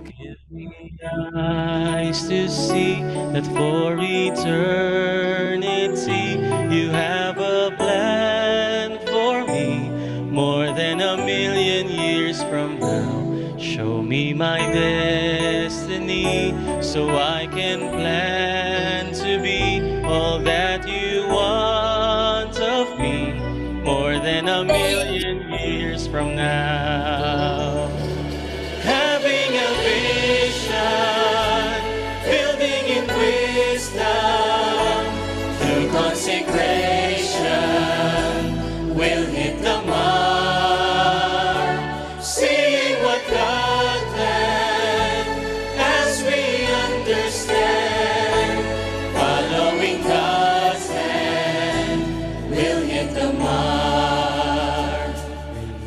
Give me eyes to see that for eternity you have a plan for me more than a million years from now. Show me my destiny so I can plan to be all that you want of me more than a million years from now. Having a vision, building in wisdom, through consecration, we'll hit the mark. Seeing what God planned as we understand, following God's hand, we'll hit the mark.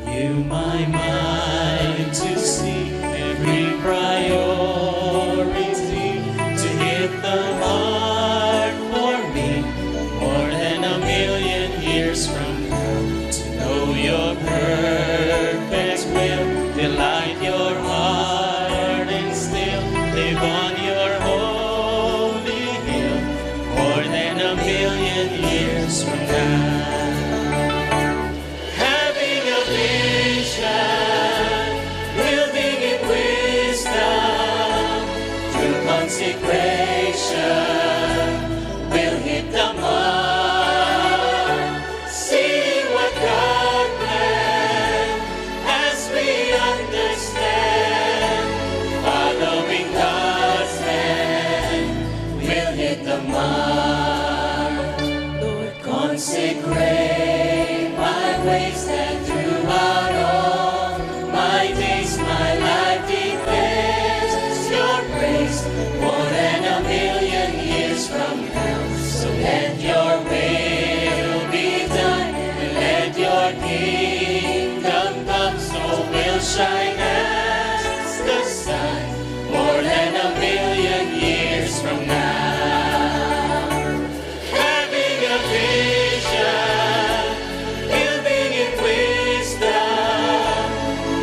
Renew my mind to see every priority, to hit the mark for me more than a million years from now. To know your perfect will, delight your heart and still live on your holy hill more than a million years from now. Having a vision, building in wisdom, through consecration, we'll hit the mark. Seeing what God planned as we understand, following God's hand, we'll hit the mark. Lord, consecrate my ways and throughout all my days, my life declares your praise more than a million years from now. So let your will be done and let your kingdom come, so we'll shine as the sun more than a million years from now. Having a vision, building in wisdom,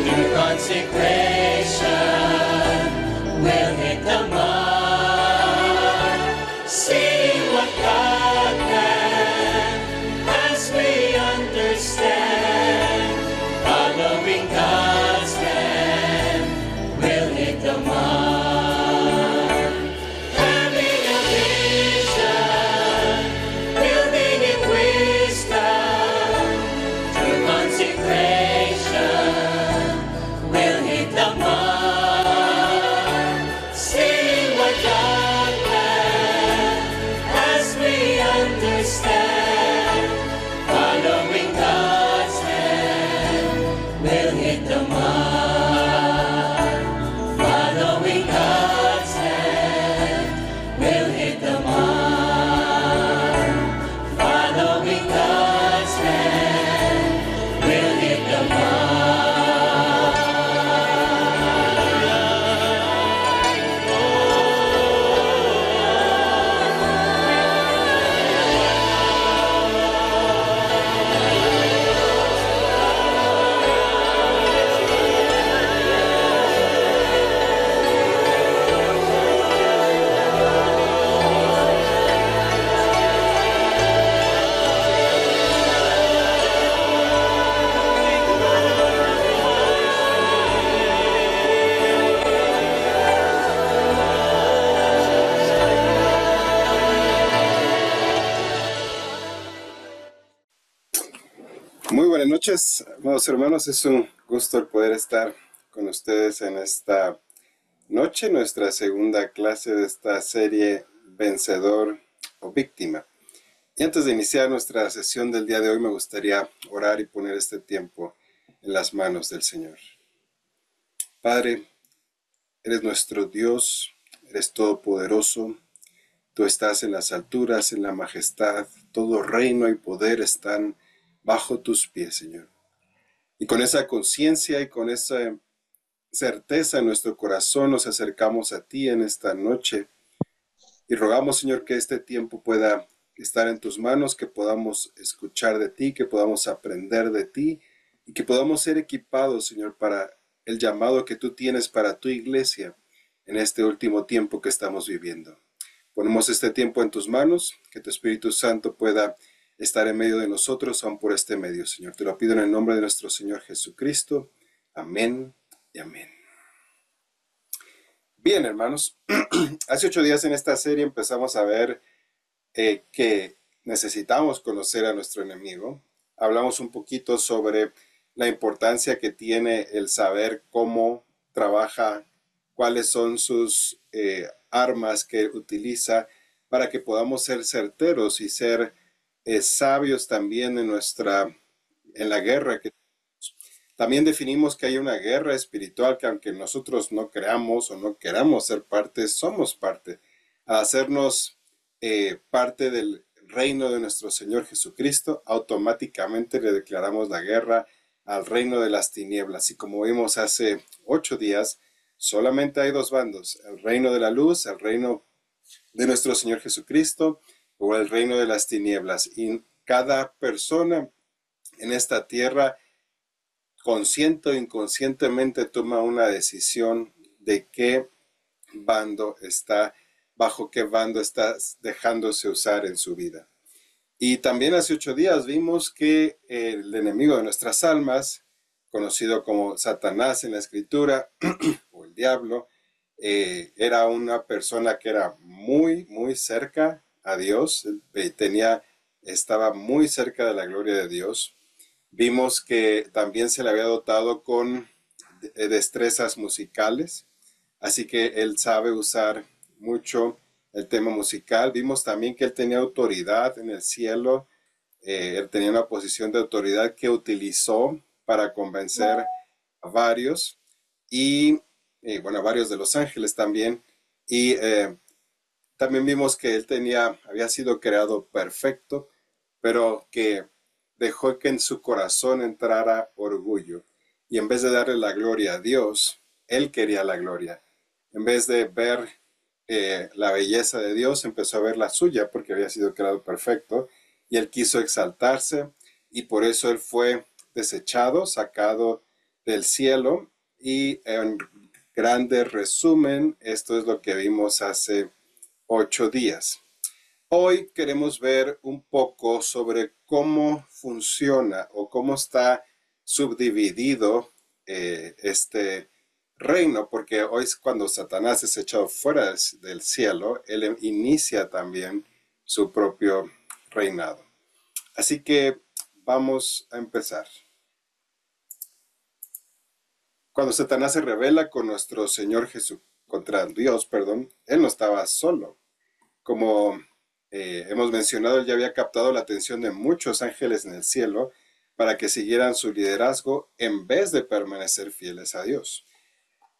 through consecration, we'll hit the mark. Seeing what God planned as we understand, following God's plan, we'll hit the mark. Having a vision, building in wisdom, through consecration, we'll hit the mark. Seeing what God planned as we understand, following God's hand, we'll hit the mark. Following God's hand, we'll hit the mark. Following God's hand, we'll hit the Muy buenas noches, amados hermanos. Es un gusto el poder estar con ustedes en esta noche, nuestra segunda clase de esta serie Vencedor o Víctima. Y antes de iniciar nuestra sesión del día de hoy, me gustaría orar y poner este tiempo en las manos del Señor. Padre, eres nuestro Dios, eres todopoderoso. Tú estás en las alturas, en la majestad. Todo reino y poder están bajo tus pies, Señor. Y con esa conciencia y con esa certeza en nuestro corazón nos acercamos a ti en esta noche y rogamos, Señor, que este tiempo pueda estar en tus manos, que podamos escuchar de ti, que podamos aprender de ti y que podamos ser equipados, Señor, para el llamado que tú tienes para tu iglesia en este último tiempo que estamos viviendo. Ponemos este tiempo en tus manos, que tu Espíritu Santo pueda estar en medio de nosotros, aún por este medio, Señor. Te lo pido en el nombre de nuestro Señor Jesucristo. Amén y amén. Bien, hermanos, hace 8 días en esta serie empezamos a ver que necesitamos conocer a nuestro enemigo. Hablamos un poquito sobre la importancia que tiene el saber cómo trabaja, cuáles son sus armas que utiliza para que podamos ser certeros y ser sabios también en la guerra que también definimos que hay una guerra espiritual que aunque nosotros no creamos o no queramos ser parte, somos parte. Al hacernos parte del reino de nuestro Señor Jesucristo, automáticamente le declaramos la guerra al reino de las tinieblas. Y como vimos hace 8 días, solamente hay 2 bandos, el reino de la luz, el reino de nuestro Señor Jesucristo o el reino de las tinieblas. Y cada persona en esta tierra consciente o inconscientemente toma una decisión de qué bando está, bajo qué bando está dejándose usar en su vida. Y también hace 8 días vimos que el enemigo de nuestras almas, conocido como Satanás en la Escritura, o el diablo, era una persona que era muy, muy cerca a Dios, estaba muy cerca de la gloria de Dios. Vimos que también se le había dotado con destrezas musicales, así que él sabe usar mucho el tema musical. Vimos también que él tenía autoridad en el cielo, él tenía una posición de autoridad que utilizó para convencer a varios, y bueno, a varios de los ángeles también, y también vimos que él había sido creado perfecto, pero que dejó que en su corazón entrara orgullo. Y en vez de darle la gloria a Dios, él quería la gloria. En vez de ver la belleza de Dios, empezó a ver la suya porque había sido creado perfecto. Y él quiso exaltarse y por eso él fue desechado, sacado del cielo. Y en grande resumen, esto es lo que vimos hace 8 días. Hoy queremos ver un poco sobre cómo funciona o cómo está subdividido este reino, porque hoy es cuando Satanás es echado fuera del cielo, él inicia también su propio reinado. Así que vamos a empezar. Cuando Satanás se rebela con nuestro Señor Jesús, contra Dios, perdón, él no estaba solo. Como hemos mencionado, él ya había captado la atención de muchos ángeles en el cielo para que siguieran su liderazgo en vez de permanecer fieles a Dios.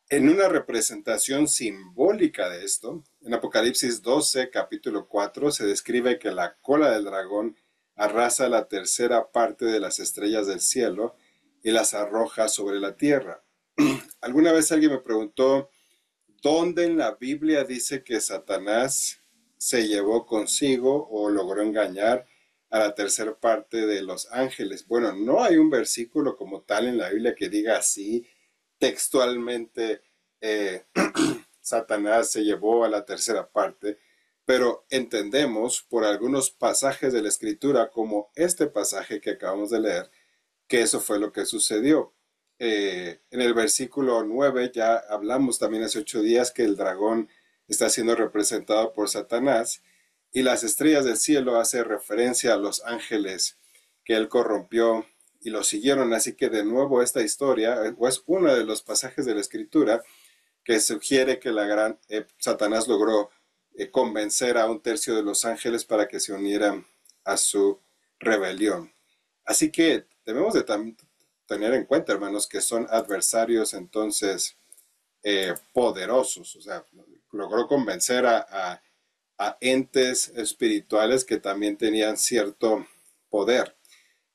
En una representación simbólica de esto, en Apocalipsis 12, capítulo 4, se describe que la cola del dragón arrasa la tercera parte de las estrellas del cielo y las arroja sobre la tierra. Alguna vez alguien me preguntó, ¿dónde en la Biblia dice que Satanás se llevó consigo o logró engañar a la tercera parte de los ángeles? Bueno, no hay un versículo como tal en la Biblia que diga así textualmente Satanás se llevó a la tercera parte, pero entendemos por algunos pasajes de la Escritura, como este pasaje que acabamos de leer, que eso fue lo que sucedió. En el versículo 9 ya hablamos también hace 8 días que el dragón está siendo representado por Satanás y las estrellas del cielo hace referencia a los ángeles que él corrompió y lo siguieron. Así que de nuevo esta historia es uno de los pasajes de la Escritura que sugiere que Satanás logró convencer a 1/3 de los ángeles para que se unieran a su rebelión. Así que debemos de tener en cuenta, hermanos, que son adversarios entonces poderosos. O sea, logró convencer a entes espirituales que también tenían cierto poder.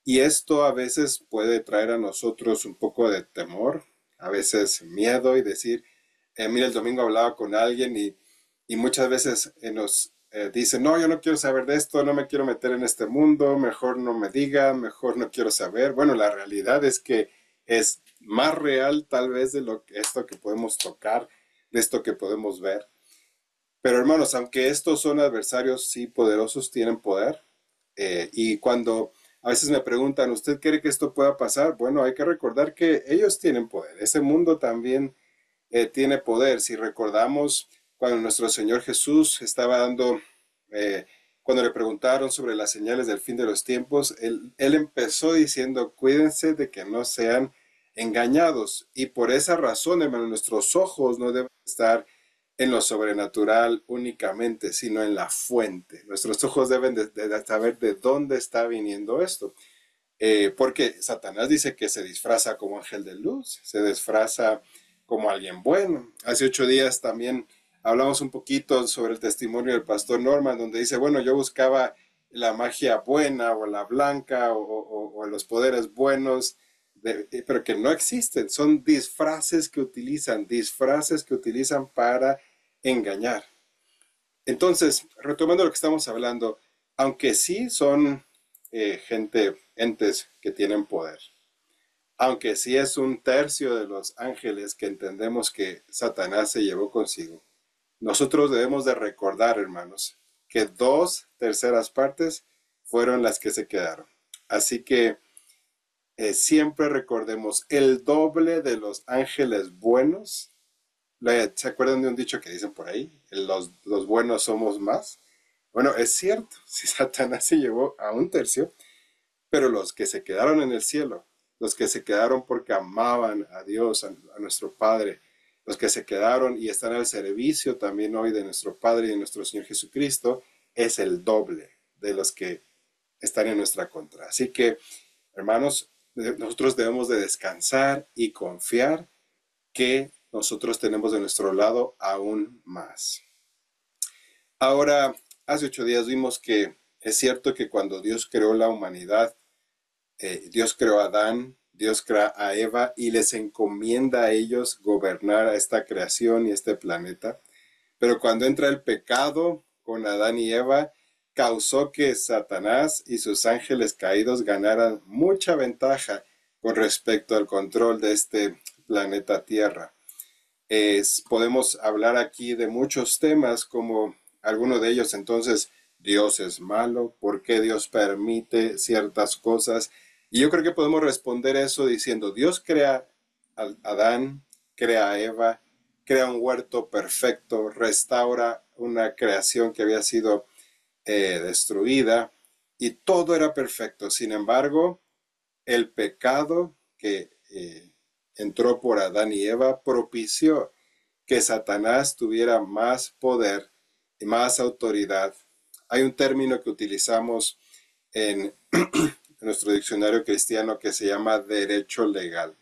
Y esto a veces puede traer a nosotros un poco de temor, a veces miedo, y decir, mira, el domingo hablaba con alguien y muchas veces nos dicen, no, yo no quiero saber de esto, no me quiero meter en este mundo, mejor no me diga, mejor no quiero saber. Bueno, la realidad es que es más real tal vez de esto que podemos tocar, esto que podemos ver. Pero hermanos, aunque estos son adversarios, sí, poderosos, tienen poder. Y cuando a veces me preguntan, ¿usted cree que esto pueda pasar? Bueno, hay que recordar que ellos tienen poder. Ese mundo también tiene poder. Si recordamos cuando nuestro Señor Jesús estaba dando, cuando le preguntaron sobre las señales del fin de los tiempos, él empezó diciendo, cuídense de que no sean engañados. Y por esa razón, hermano, nuestros ojos no deben estar en lo sobrenatural únicamente, sino en la fuente. Nuestros ojos deben de saber de dónde está viniendo esto. Porque Satanás dice que se disfraza como ángel de luz, se disfraza como alguien bueno. Hace 8 días también hablamos un poquito sobre el testimonio del pastor Norman, donde dice, bueno, yo buscaba la magia buena o la blanca o los poderes buenos, pero que no existen. Son disfraces que utilizan para engañar. Entonces, retomando lo que estamos hablando, aunque sí son entes que tienen poder, aunque sí es 1/3 de los ángeles que entendemos que Satanás se llevó consigo, nosotros debemos de recordar, hermanos, que 2/3 partes fueron las que se quedaron. Así que siempre recordemos el doble de los ángeles buenos. ¿Se acuerdan de un dicho que dicen por ahí? Los buenos somos más. Bueno, es cierto, si Satanás se llevó a 1/3, pero los que se quedaron en el cielo, los que se quedaron porque amaban a Dios, a nuestro Padre, los que se quedaron y están al servicio también hoy de nuestro Padre y de nuestro Señor Jesucristo, es el doble de los que están en nuestra contra. Así que, hermanos, nosotros debemos de descansar y confiar que nosotros tenemos de nuestro lado aún más. Ahora, hace 8 días vimos que es cierto que cuando Dios creó la humanidad, Dios creó a Adán, Dios crea a Eva y les encomienda a ellos gobernar a esta creación y este planeta. Pero cuando entra el pecado con Adán y Eva, causó que Satanás y sus ángeles caídos ganaran mucha ventaja con respecto al control de este planeta Tierra. Podemos hablar aquí de muchos temas, como alguno de ellos. Entonces, Dios es malo, ¿por qué Dios permite ciertas cosas? Y yo creo que podemos responder eso diciendo, Dios crea a Adán, crea a Eva, crea un huerto perfecto, restaura una creación que había sido destruida, y todo era perfecto. Sin embargo, el pecado que entró por Adán y Eva propició que Satanás tuviera más poder y más autoridad. Hay un término que utilizamos en nuestro diccionario cristiano que se llama derecho legal.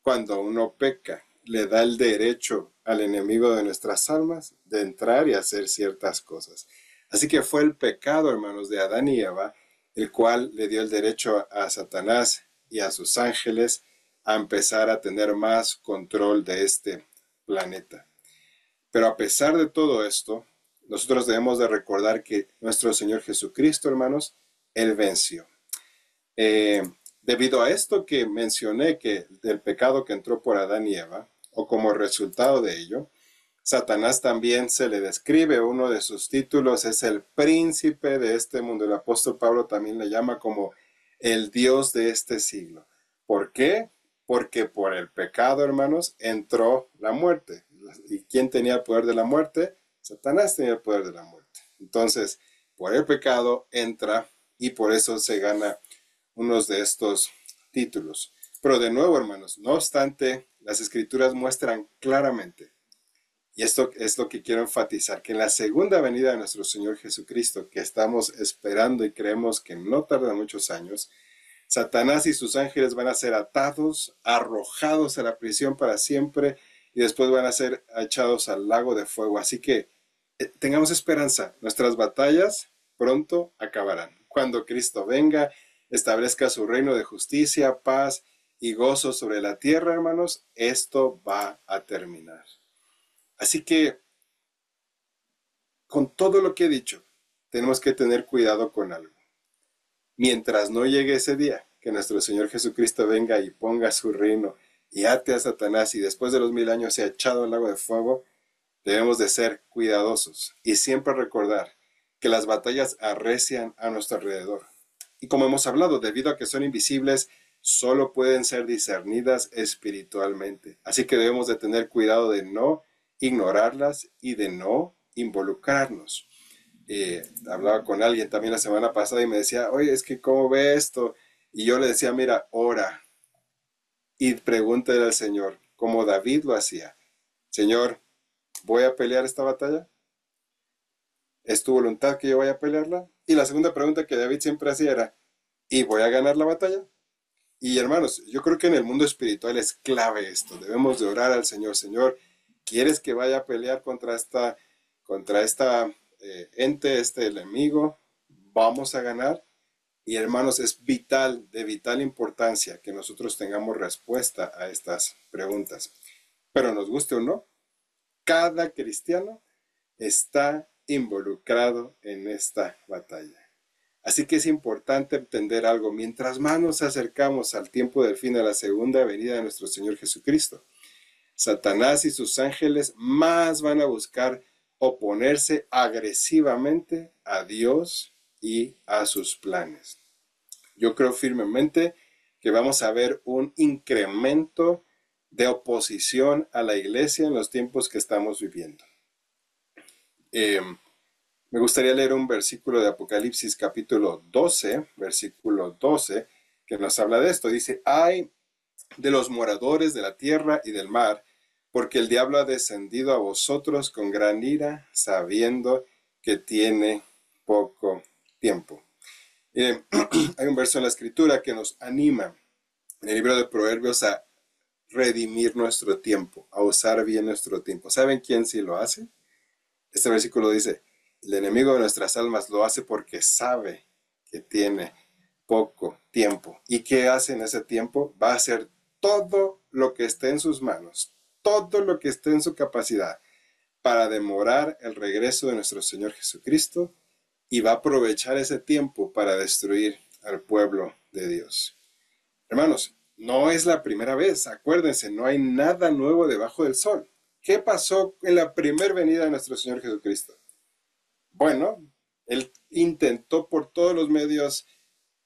Cuando uno peca, le da el derecho al enemigo de nuestras almas de entrar y hacer ciertas cosas. Así que fue el pecado, hermanos, de Adán y Eva, el cual le dio el derecho a Satanás y a sus ángeles a empezar a tener más control de este planeta. Pero a pesar de todo esto, nosotros debemos de recordar que nuestro Señor Jesucristo, hermanos, Él venció. Debido a esto que mencioné, que del pecado que entró por Adán y Eva, o como resultado de ello, Satanás también se le describe, uno de sus títulos es el príncipe de este mundo. El apóstol Pablo también le llama como el Dios de este siglo. ¿Por qué? Porque por el pecado, hermanos, entró la muerte. ¿Y quién tenía el poder de la muerte? Satanás tenía el poder de la muerte. Entonces, por el pecado entra y por eso se gana unos de estos títulos. Pero de nuevo, hermanos, no obstante, las escrituras muestran claramente, y esto es lo que quiero enfatizar, que en la segunda venida de nuestro Señor Jesucristo, que estamos esperando y creemos que no tarda muchos años, Satanás y sus ángeles van a ser atados, arrojados a la prisión para siempre y después van a ser echados al lago de fuego. Así que tengamos esperanza, nuestras batallas pronto acabarán. Cuando Cristo venga, establezca su reino de justicia, paz y gozo sobre la tierra, hermanos, esto va a terminar. Así que, con todo lo que he dicho, tenemos que tener cuidado con algo. Mientras no llegue ese día, que nuestro Señor Jesucristo venga y ponga su reino y ate a Satanás y después de los 1000 años sea echado al lago de fuego, Debemos de ser cuidadosos y siempre recordar que las batallas arrecian a nuestro alrededor. Y como hemos hablado, debido a que son invisibles, solo pueden ser discernidas espiritualmente. Así que debemos de tener cuidado de no ignorarlas y de no involucrarnos. Hablaba con alguien también la semana pasada y me decía, oye, es que ¿cómo ve esto? Y yo le decía, mira, ora y pregúntale al Señor, como David lo hacía. Señor, ¿voy a pelear esta batalla? ¿Es tu voluntad que yo vaya a pelearla? Y la segunda pregunta que David siempre hacía era, ¿y voy a ganar la batalla? Y hermanos, yo creo que en el mundo espiritual es clave esto. Debemos de orar al Señor. Señor, ¿quieres que vaya a pelear contra esta ente, este enemigo? ¿Vamos a ganar? Y hermanos, es de vital importancia que nosotros tengamos respuesta a estas preguntas. Pero nos guste o no, cada cristiano está involucrado en esta batalla. Así que es importante entender algo. Mientras más nos acercamos al tiempo del fin de la segunda venida de nuestro Señor Jesucristo, Satanás y sus ángeles más van a buscar oponerse agresivamente a Dios y a sus planes. Yo creo firmemente que vamos a ver un incremento de oposición a la iglesia en los tiempos que estamos viviendo. Me gustaría leer un versículo de Apocalipsis capítulo 12, versículo 12, que nos habla de esto. Dice, ay de los moradores de la tierra y del mar, porque el diablo ha descendido a vosotros con gran ira, sabiendo que tiene poco tiempo. Hay un verso en la Escritura que nos anima, en el libro de Proverbios, a redimir nuestro tiempo, a usar bien nuestro tiempo. ¿Saben quién sí lo hace? Este versículo dice, el enemigo de nuestras almas lo hace porque sabe que tiene poco tiempo. ¿Y qué hace en ese tiempo? Va a hacer todo lo que esté en sus manos, todo lo que esté en su capacidad para demorar el regreso de nuestro Señor Jesucristo, y va a aprovechar ese tiempo para destruir al pueblo de Dios. Hermanos, no es la primera vez, acuérdense, no hay nada nuevo debajo del sol. ¿Qué pasó en la primera venida de nuestro Señor Jesucristo? Bueno, él intentó por todos los medios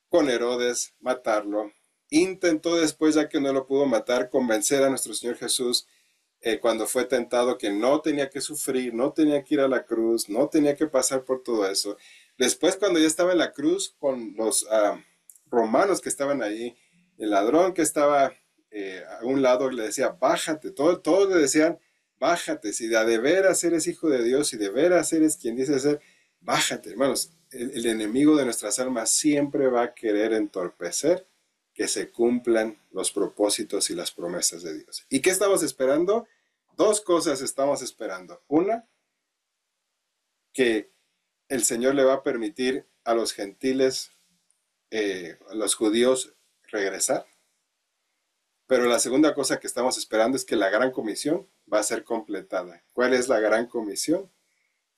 con Herodes matarlo. Intentó después, ya que no lo pudo matar, convencer a nuestro Señor Jesús cuando fue tentado que no tenía que sufrir, no tenía que ir a la cruz, no tenía que pasar por todo eso. Después, cuando ya estaba en la cruz con los romanos que estaban ahí, el ladrón que estaba a un lado le decía, bájate, todos le decían, bájate, si de veras eres hijo de Dios, si de veras eres quien dice ser, bájate, hermanos. El enemigo de nuestras almas siempre va a querer entorpecer que se cumplan los propósitos y las promesas de Dios. ¿Y qué estamos esperando? Dos cosas estamos esperando. Una, que el Señor le va a permitir a los gentiles, a los judíos, regresar. Pero la segunda cosa que estamos esperando es que la gran comisión va a ser completada. ¿Cuál es la gran comisión?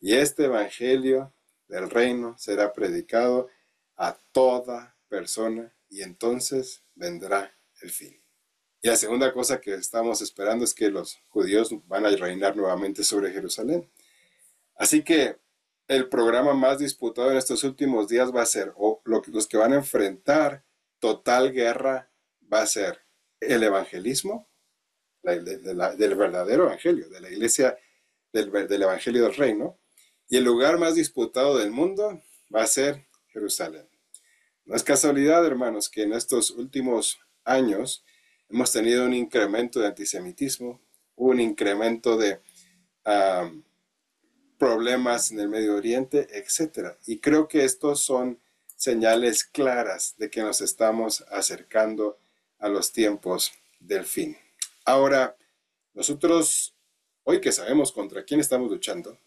Y este evangelio del reino será predicado a toda persona y entonces vendrá el fin. Y la segunda cosa que estamos esperando es que los judíos van a reinar nuevamente sobre Jerusalén. Así que el programa más disputado en estos últimos días va a ser, los que van a enfrentar total guerra, va a ser el evangelismo, del verdadero evangelio, de la iglesia, del evangelio del reino. Y el lugar más disputado del mundo va a ser Jerusalén. No es casualidad, hermanos, que en estos últimos años hemos tenido un incremento de antisemitismo, un incremento de problemas en el Medio Oriente, etc. Y creo que estos son señales claras de que nos estamos acercando a los tiempos del fin. Ahora, nosotros, hoy que sabemos contra quién estamos luchando,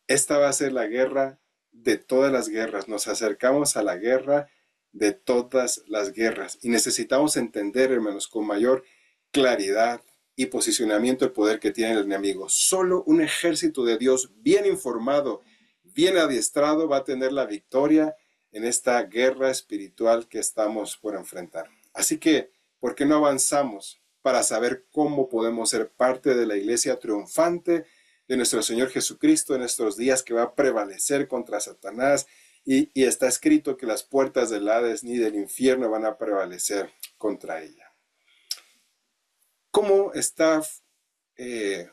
esta va a ser la guerra de todas las guerras. Nos acercamos a la guerra de todas las guerras. Y necesitamos entender, hermanos, con mayor claridad y posicionamiento el poder que tiene el enemigo. Solo un ejército de Dios bien informado, bien adiestrado, va a tener la victoria en esta guerra espiritual que estamos por enfrentar. Así que, ¿por qué no avanzamos para saber cómo podemos ser parte de la iglesia triunfante de nuestro Señor Jesucristo en estos días, que va a prevalecer contra Satanás, y está escrito que las puertas del Hades ni del infierno van a prevalecer contra ella. ¿Cómo está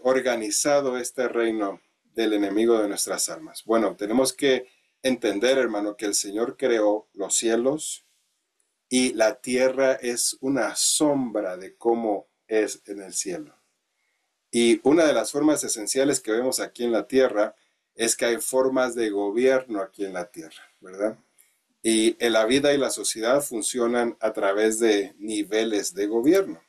organizado este reino del enemigo de nuestras almas? Bueno, tenemos que entender, hermano, que el Señor creó los cielos y la tierra es una sombra de cómo es en el cielo. Y una de las formas esenciales que vemos aquí en la tierra es que hay formas de gobierno aquí en la tierra, ¿verdad? Y en la vida y la sociedad funcionan a través de niveles de gobierno.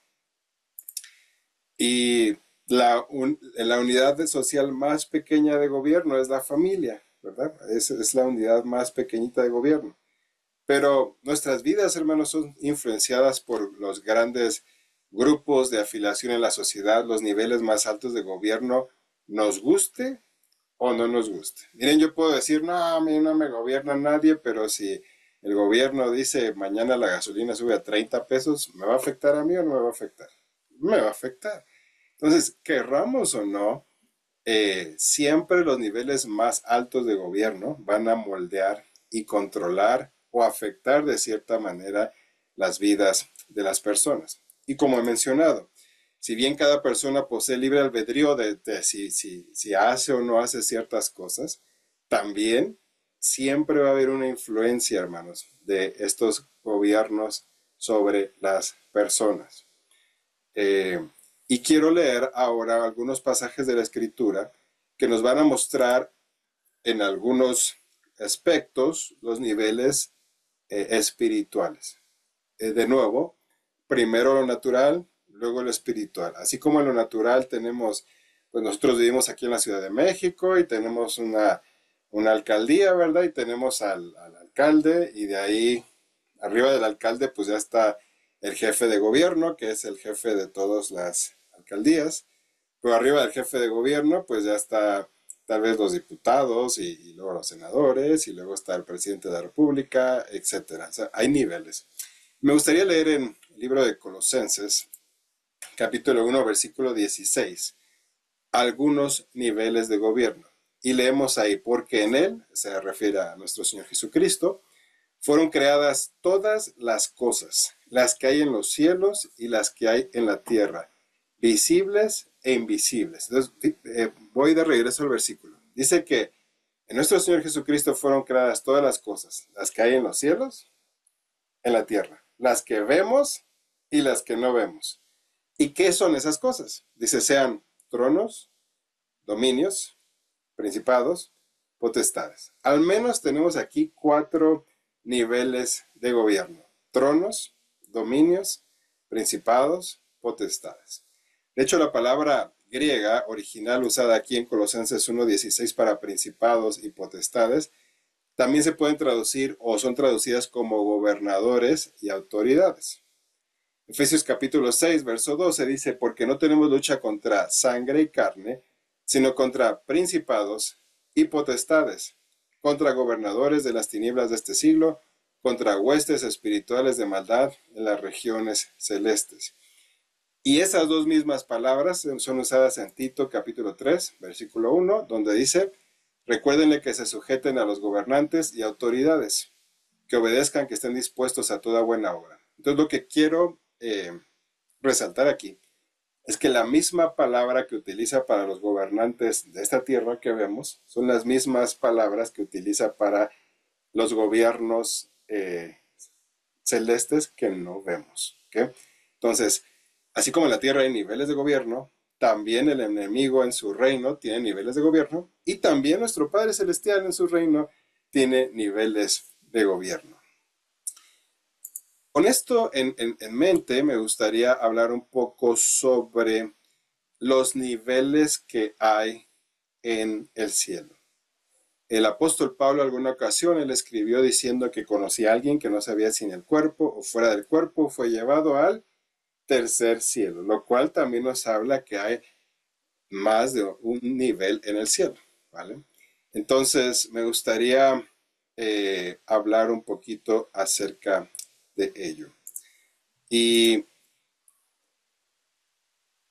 Y la unidad social más pequeña de gobierno es la familia, ¿verdad? Es la unidad más pequeñita de gobierno. Pero nuestras vidas, hermanos, son influenciadas por los grandes grupos de afiliación en la sociedad, los niveles más altos de gobierno, nos guste o no nos guste. Miren, yo puedo decir, no, a mí no me gobierna nadie, pero si el gobierno dice mañana la gasolina sube a 30 pesos, ¿me va a afectar a mí o no me va a afectar? Me va a afectar. Entonces, querramos o no, siempre los niveles más altos de gobierno van a moldear y controlar o afectar de cierta manera las vidas de las personas. Y como he mencionado, si bien cada persona posee libre albedrío de si hace o no hace ciertas cosas, también siempre va a haber una influencia, hermanos, de estos gobiernos sobre las personas. Y quiero leer ahora algunos pasajes de la Escritura que nos van a mostrar en algunos aspectos los niveles espirituales. De nuevo, primero lo natural, luego lo espiritual. Así como en lo natural tenemos, pues nosotros vivimos aquí en la Ciudad de México y tenemos una alcaldía, ¿verdad? Y tenemos al alcalde, y de ahí, arriba del alcalde, pues ya está el jefe de gobierno, que es el jefe de todas las alcaldías. Pero arriba del jefe de gobierno, pues ya está tal vez los diputados y luego los senadores, y luego está el presidente de la República, etcétera. O sea, hay niveles. Me gustaría leer en el libro de Colosenses, capítulo 1, versículo 16, algunos niveles de gobierno. Y leemos ahí, porque en él, se refiere a nuestro Señor Jesucristo, fueron creadas todas las cosas, las que hay en los cielos y las que hay en la tierra, visibles e invisibles. Entonces, voy de regreso al versículo. Dice que en nuestro Señor Jesucristo fueron creadas todas las cosas, las que hay en los cielos, en la tierra, las que vemos y las que no vemos. ¿Y qué son esas cosas? Dice, sean tronos, dominios, principados, potestades. Al menos tenemos aquí 4 niveles de gobierno: tronos, dominios, principados, potestades. De hecho, la palabra griega original usada aquí en Colosenses 1:16 para principados y potestades también se pueden traducir o son traducidas como gobernadores y autoridades. Efesios capítulo 6, verso 12 dice, porque no tenemos lucha contra sangre y carne, sino contra principados y potestades, contra gobernadores de las tinieblas de este siglo, contra huestes espirituales de maldad en las regiones celestes. Y esas dos mismas palabras son usadas en Tito capítulo 3, versículo 1, donde dice, recuérdenle que se sujeten a los gobernantes y autoridades, que obedezcan, que estén dispuestos a toda buena obra. Entonces lo que quiero resaltar aquí es que la misma palabra que utiliza para los gobernantes de esta tierra que vemos son las mismas palabras que utiliza para los gobiernos celestes que no vemos. ¿Okay? Entonces, así como en la tierra hay niveles de gobierno, también el enemigo en su reino tiene niveles de gobierno, y también nuestro Padre Celestial en su reino tiene niveles de gobierno. Con esto en mente, me gustaría hablar un poco sobre los niveles que hay en el cielo. El apóstol Pablo, en alguna ocasión, él escribió diciendo que conocía a alguien que no sabía si en el cuerpo o fuera del cuerpo fue llevado al tercer cielo, lo cual también nos habla que hay más de un nivel en el cielo, ¿vale? Entonces, me gustaría hablar un poquito acerca de ello. Y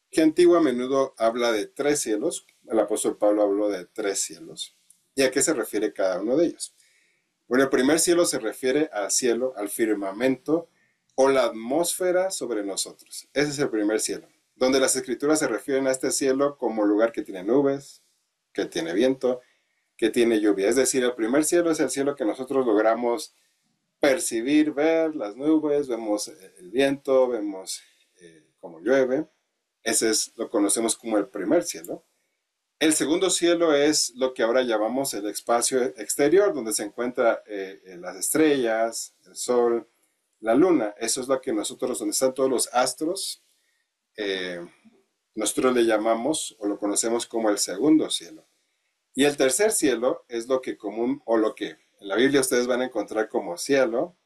que antiguo a menudo habla de 3 cielos, el apóstol Pablo habló de 3 cielos. ¿Y a qué se refiere cada uno de ellos? Bueno, el primer cielo se refiere al cielo, al firmamento o la atmósfera sobre nosotros. Ese es el primer cielo, donde las escrituras se refieren a este cielo como lugar que tiene nubes, que tiene viento, que tiene lluvia. Es decir, el primer cielo es el cielo que nosotros logramos percibir, ver las nubes, vemos el viento, vemos cómo llueve. Lo conocemos como el primer cielo. El segundo cielo es lo que ahora llamamos el espacio exterior, donde se encuentran las estrellas, el sol, la luna. Eso es lo que nosotros, donde están todos los astros, nosotros le llamamos o lo conocemos como el segundo cielo. Y el tercer cielo es lo que lo que en la Biblia ustedes van a encontrar como cielo,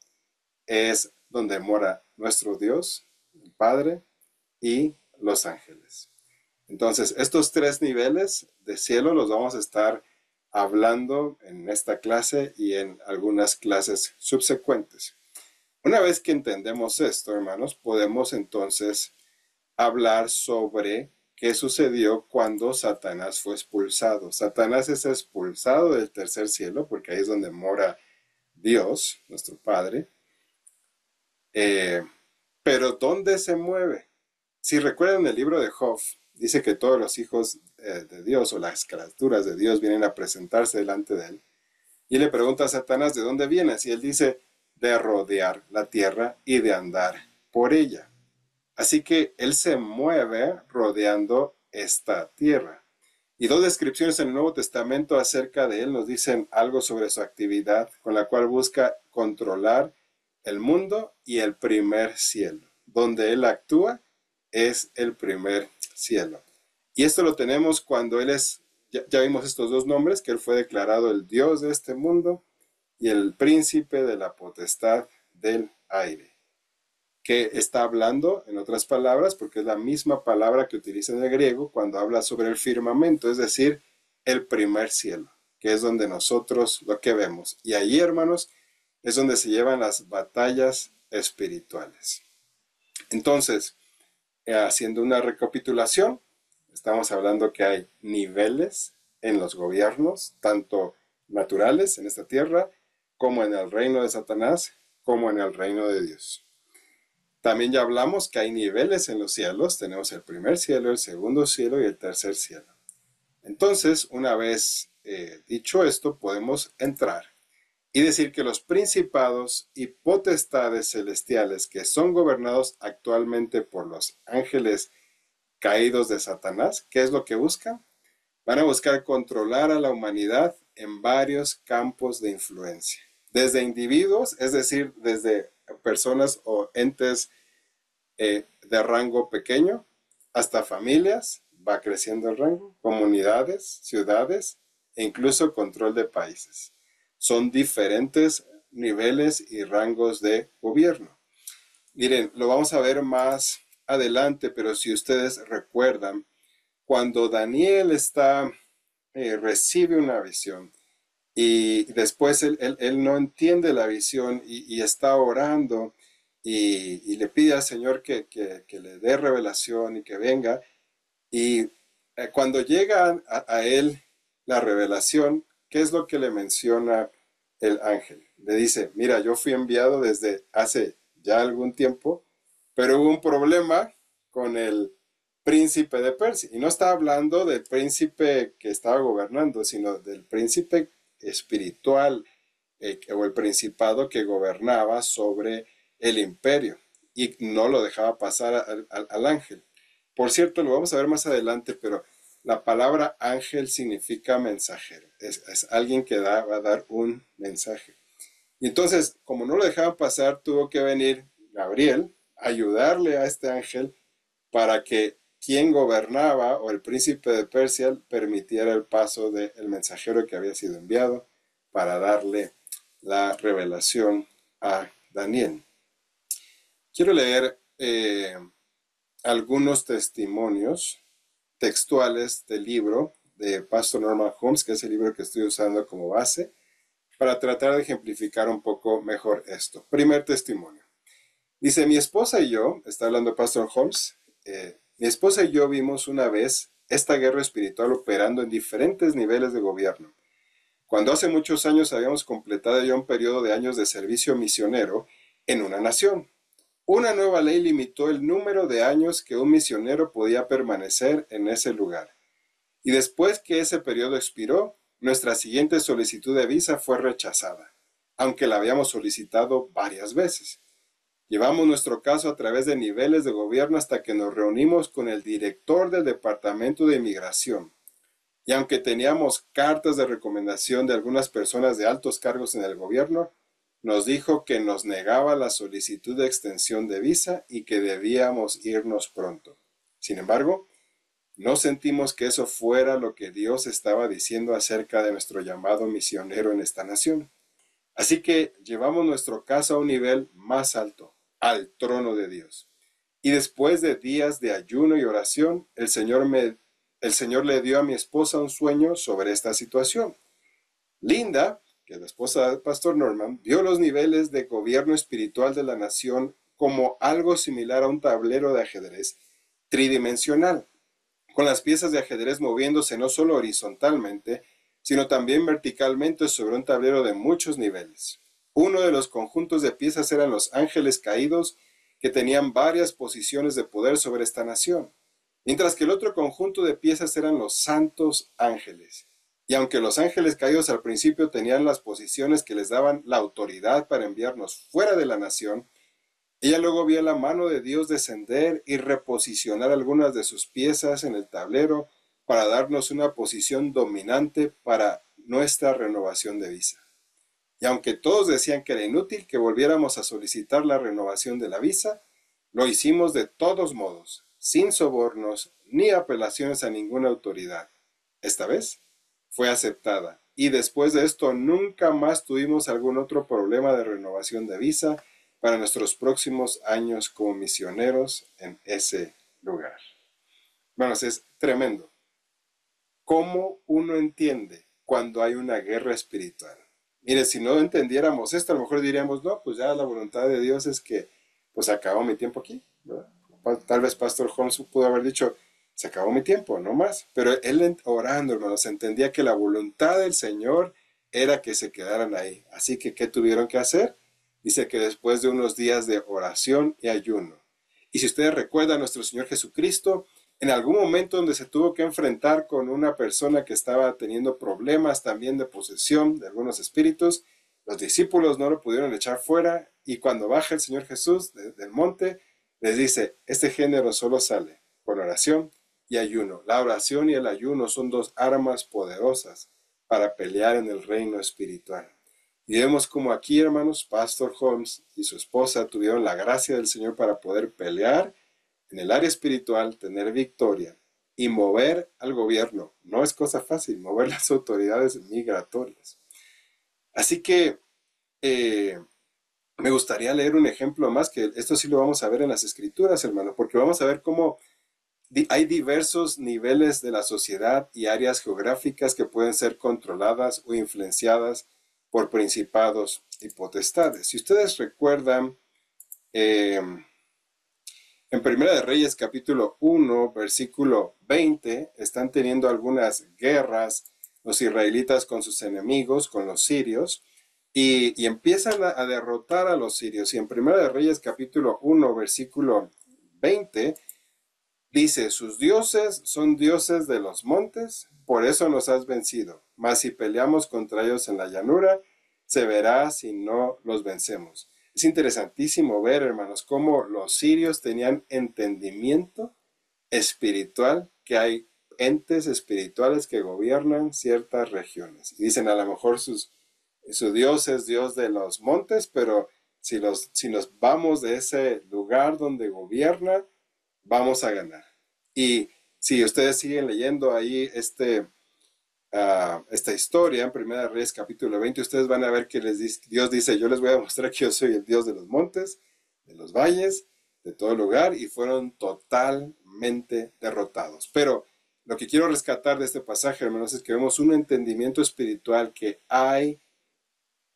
es donde mora nuestro Dios, el Padre y los ángeles. Entonces, estos 3 niveles de cielo los vamos a estar hablando en esta clase y en algunas clases subsecuentes. Una vez que entendemos esto, hermanos, podemos entonces hablar sobre qué sucedió cuando Satanás fue expulsado. Satanás es expulsado del tercer cielo, porque ahí es donde mora Dios, nuestro Padre. Pero ¿dónde se mueve? Si recuerdan el libro de Job, dice que todos los hijos de Dios o las criaturas de Dios vienen a presentarse delante de él. Y le pregunta a Satanás, ¿de dónde vienes? Y él dice, de rodear la tierra y de andar por ella. Así que él se mueve rodeando esta tierra. Y 2 descripciones en el Nuevo Testamento acerca de él nos dicen algo sobre su actividad, con la cual busca controlar el mundo y el primer cielo. Donde él actúa es el primer cielo. Y esto lo tenemos cuando él es, ya vimos estos 2 nombres, que él fue declarado el Dios de este mundo y el príncipe de la potestad del aire. Que está hablando, en otras palabras, porque es la misma palabra que utiliza en el griego cuando habla sobre el firmamento, es decir, el primer cielo, que es donde nosotros lo que vemos. Y allí, hermanos, es donde se llevan las batallas espirituales. Entonces, haciendo una recapitulación, estamos hablando que hay niveles en los gobiernos, tanto naturales en esta tierra, como en el reino de Satanás, como en el reino de Dios. También ya hablamos que hay niveles en los cielos. Tenemos el primer cielo, el segundo cielo y el tercer cielo. Entonces, una vez dicho esto, podemos entrar y decir que los principados y potestades celestiales que son gobernados actualmente por los ángeles caídos de Satanás, ¿qué es lo que buscan? Van a buscar controlar a la humanidad en varios campos de influencia. Desde individuos, es decir, desde personas o entes de rango pequeño, hasta familias, va creciendo el rango, comunidades, ciudades e incluso control de países. Son diferentes niveles y rangos de gobierno. Miren, lo vamos a ver más adelante, pero si ustedes recuerdan, cuando Daniel recibe una visión y después él no entiende la visión y está orando y le pide al Señor que le dé revelación y que venga. Y cuando llega a él la revelación, ¿qué es lo que le menciona el ángel? Le dice, mira, yo fui enviado desde hace ya algún tiempo, pero hubo un problema con el príncipe de Persia. Y no está hablando del príncipe que estaba gobernando, sino del príncipe espiritual o el principado que gobernaba sobre el imperio y no lo dejaba pasar al ángel. Por cierto, lo vamos a ver más adelante, pero la palabra ángel significa mensajero. Es alguien que va a dar un mensaje. Y entonces, como no lo dejaban pasar, tuvo que venir Gabriel a ayudarle a este ángel para que quien gobernaba o el príncipe de Persia permitiera el paso del mensajero que había sido enviado para darle la revelación a Daniel. Quiero leer algunos testimonios textuales del libro de Pastor Norman Holmes, que es el libro que estoy usando como base, para tratar de ejemplificar un poco mejor esto. Primer testimonio. Dice, mi esposa y yo, está hablando Pastor Holmes, mi esposa y yo vimos una vez esta guerra espiritual operando en diferentes niveles de gobierno. Cuando hace muchos años habíamos completado ya un periodo de años de servicio misionero en una nación, una nueva ley limitó el número de años que un misionero podía permanecer en ese lugar. Y después que ese periodo expiró, nuestra siguiente solicitud de visa fue rechazada, aunque la habíamos solicitado varias veces. Llevamos nuestro caso a través de niveles de gobierno hasta que nos reunimos con el director del Departamento de Inmigración. Y aunque teníamos cartas de recomendación de algunas personas de altos cargos en el gobierno, nos dijo que nos negaba la solicitud de extensión de visa y que debíamos irnos pronto. Sin embargo, no sentimos que eso fuera lo que Dios estaba diciendo acerca de nuestro llamado misionero en esta nación. Así que llevamos nuestro caso a un nivel más alto, al trono de Dios. Y después de días de ayuno y oración, el Señor le dio a mi esposa un sueño sobre esta situación. Linda, que es la esposa del pastor Norman, vio los niveles de gobierno espiritual de la nación como algo similar a un tablero de ajedrez tridimensional, con las piezas de ajedrez moviéndose no solo horizontalmente, sino también verticalmente sobre un tablero de muchos niveles. Uno de los conjuntos de piezas eran los ángeles caídos, que tenían varias posiciones de poder sobre esta nación, mientras que el otro conjunto de piezas eran los santos ángeles. Y aunque los ángeles caídos al principio tenían las posiciones que les daban la autoridad para enviarnos fuera de la nación, ella luego vio la mano de Dios descender y reposicionar algunas de sus piezas en el tablero para darnos una posición dominante para nuestra renovación de visa. Y aunque todos decían que era inútil que volviéramos a solicitar la renovación de la visa, lo hicimos de todos modos, sin sobornos ni apelaciones a ninguna autoridad. Esta vez fue aceptada, y después de esto nunca más tuvimos algún otro problema de renovación de visa para nuestros próximos años como misioneros en ese lugar. Bueno, es tremendo. ¿Cómo uno entiende cuando hay una guerra espiritual? Mire, si no entendiéramos esto, a lo mejor diríamos, no, pues ya la voluntad de Dios es que, pues acabó mi tiempo aquí, ¿verdad? Tal vez Pastor Holmes pudo haber dicho, se acabó mi tiempo, no más. Pero él orando, hermanos, entendía que la voluntad del Señor era que se quedaran ahí. Así que, ¿qué tuvieron que hacer? Dice que después de unos días de oración y ayuno. Y si ustedes recuerdan a nuestro Señor Jesucristo, en algún momento donde se tuvo que enfrentar con una persona que estaba teniendo problemas también de posesión de algunos espíritus, los discípulos no lo pudieron echar fuera, y cuando baja el Señor Jesús del monte, les dice, este género solo sale con oración y ayuno. La oración y el ayuno son dos armas poderosas para pelear en el reino espiritual. Y vemos como aquí, hermanos, Pastor Holmes y su esposa tuvieron la gracia del Señor para poder pelear en el área espiritual, tener victoria y mover al gobierno. No es cosa fácil, mover las autoridades migratorias. Así que me gustaría leer un ejemplo más, que esto sí lo vamos a ver en las Escrituras, hermano, porque vamos a ver cómo hay diversos niveles de la sociedad y áreas geográficas que pueden ser controladas o influenciadas por principados y potestades. Si ustedes recuerdan, en Primera de Reyes capítulo 1, versículo 20, están teniendo algunas guerras los israelitas con sus enemigos, con los sirios, y empiezan a derrotar a los sirios. Y en Primera de Reyes capítulo 1, versículo 20, dice, sus dioses son dioses de los montes, por eso nos has vencido. Mas si peleamos contra ellos en la llanura, se verá si no los vencemos. Es interesantísimo ver, hermanos, cómo los sirios tenían entendimiento espiritual, que hay entes espirituales que gobiernan ciertas regiones. Y dicen, a lo mejor su Dios es Dios de los montes, pero si nos vamos de ese lugar donde gobierna, vamos a ganar. Y si ustedes siguen leyendo ahí esta historia en Primera de Reyes capítulo 20, ustedes van a ver que Dios dice, yo les voy a mostrar que yo soy el Dios de los montes, de los valles, de todo lugar, y fueron totalmente derrotados. Pero lo que quiero rescatar de este pasaje, hermanos, es que vemos un entendimiento espiritual, que hay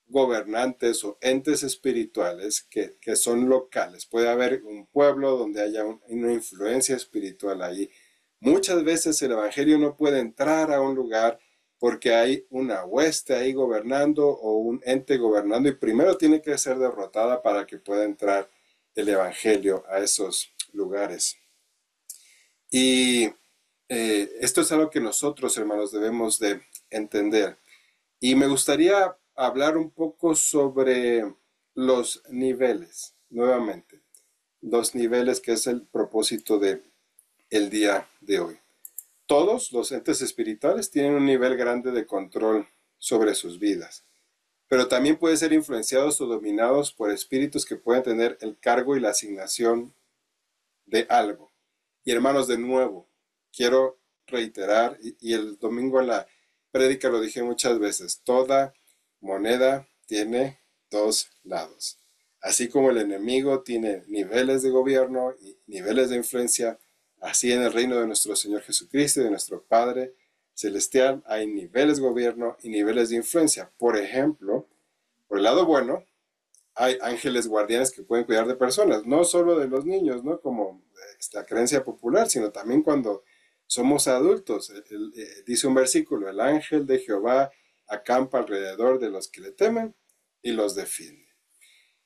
gobernantes o entes espirituales que son locales. Puede haber un pueblo donde haya una influencia espiritual ahí, Muchas veces el evangelio no puede entrar a un lugar porque hay una hueste ahí gobernando o un ente gobernando y primero tiene que ser derrotada para que pueda entrar el evangelio a esos lugares. Y esto es algo que nosotros, hermanos, debemos de entender. Y me gustaría hablar un poco sobre los niveles, nuevamente. Los niveles que es el propósito del día de hoy. Todos los entes espirituales tienen un nivel grande de control sobre sus vidas, pero también pueden ser influenciados o dominados por espíritus que pueden tener el cargo y la asignación de algo. Y hermanos, de nuevo, quiero reiterar, y el domingo en la prédica lo dije muchas veces, toda moneda tiene dos lados. Así como el enemigo tiene niveles de gobierno y niveles de influencia, así en el reino de nuestro Señor Jesucristo y de nuestro Padre Celestial hay niveles de gobierno y niveles de influencia. Por ejemplo, por el lado bueno, hay ángeles guardianes que pueden cuidar de personas, no solo de los niños, ¿no? Como esta creencia popular, sino también cuando somos adultos. Dice un versículo, el ángel de Jehová acampa alrededor de los que le temen y los defiende.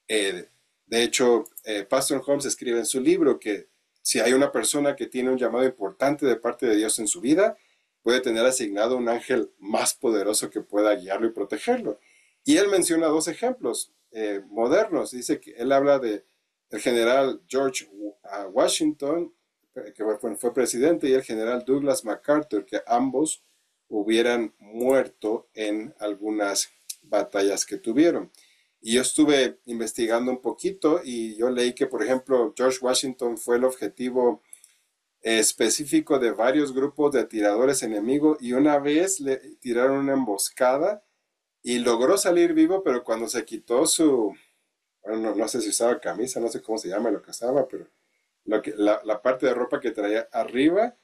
De hecho, Pastor Holmes escribe en su libro que si hay una persona que tiene un llamado importante de parte de Dios en su vida, puede tener asignado un ángel más poderoso que pueda guiarlo y protegerlo. Y él menciona dos ejemplos modernos. Dice que él habla de el general George Washington, que fue presidente, y el general Douglas MacArthur, que ambos hubieran muerto en algunas batallas que tuvieron. Y yo estuve investigando un poquito y yo leí que, por ejemplo, George Washington fue el objetivo específico de varios grupos de tiradores enemigos y una vez le tiraron una emboscada y logró salir vivo, pero cuando se quitó bueno, no sé si usaba camisa, no sé cómo se llama lo que usaba, pero la parte de ropa que traía arriba,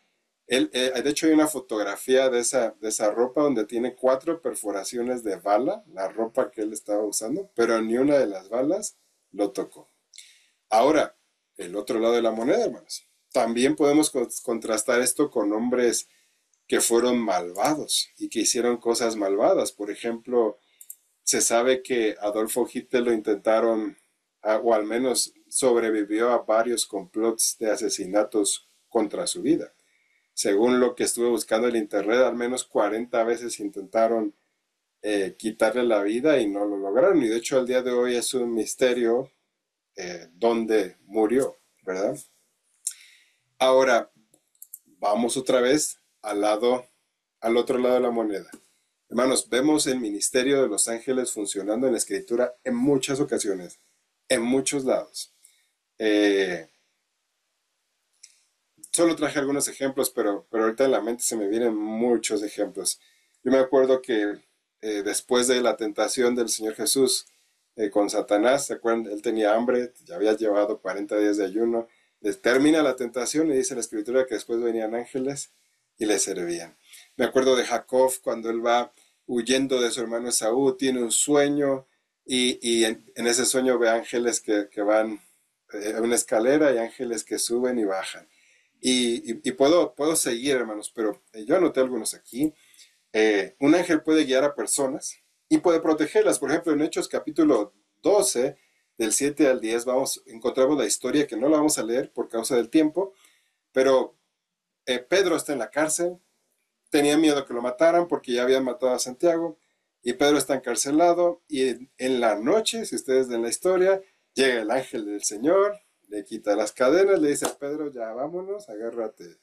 de hecho hay una fotografía de esa ropa donde tiene 4 perforaciones de bala, la ropa que él estaba usando, pero ni una de las balas lo tocó. Ahora, el otro lado de la moneda, hermanos. También podemos contrastar esto con hombres que fueron malvados y que hicieron cosas malvadas. Por ejemplo, se sabe que Adolfo Hitler lo intentaron, o al menos sobrevivió a varios complots de asesinatos contra su vida. Según lo que estuve buscando en internet, al menos 40 veces intentaron quitarle la vida y no lo lograron. Y de hecho, al día de hoy es un misterio dónde murió, ¿verdad? Ahora, vamos otra vez al otro lado de la moneda. Hermanos, vemos el ministerio de los ángeles funcionando en la Escritura en muchas ocasiones, en muchos lados. Solo traje algunos ejemplos, pero ahorita en la mente se me vienen muchos ejemplos. Yo me acuerdo que después de la tentación del Señor Jesús con Satanás, ¿se acuerdan? Él tenía hambre, ya había llevado 40 días de ayuno. Termina la tentación y dice la Escritura que después venían ángeles y le servían. Me acuerdo de Jacob cuando él va huyendo de su hermano Esaú, tiene un sueño y en ese sueño ve ángeles que van a una escalera y ángeles que suben y bajan. Y puedo seguir, hermanos, pero yo anoté algunos aquí. Un ángel puede guiar a personas y puede protegerlas. Por ejemplo, en Hechos capítulo 12, del 7 al 10, encontramos la historia que no la vamos a leer por causa del tiempo, pero Pedro está en la cárcel, tenía miedo que lo mataran porque ya habían matado a Santiago, y Pedro está encarcelado, y en la noche, si ustedes ven la historia, llega el ángel del Señor, le quita las cadenas, le dice a Pedro, ya vámonos, agárrate,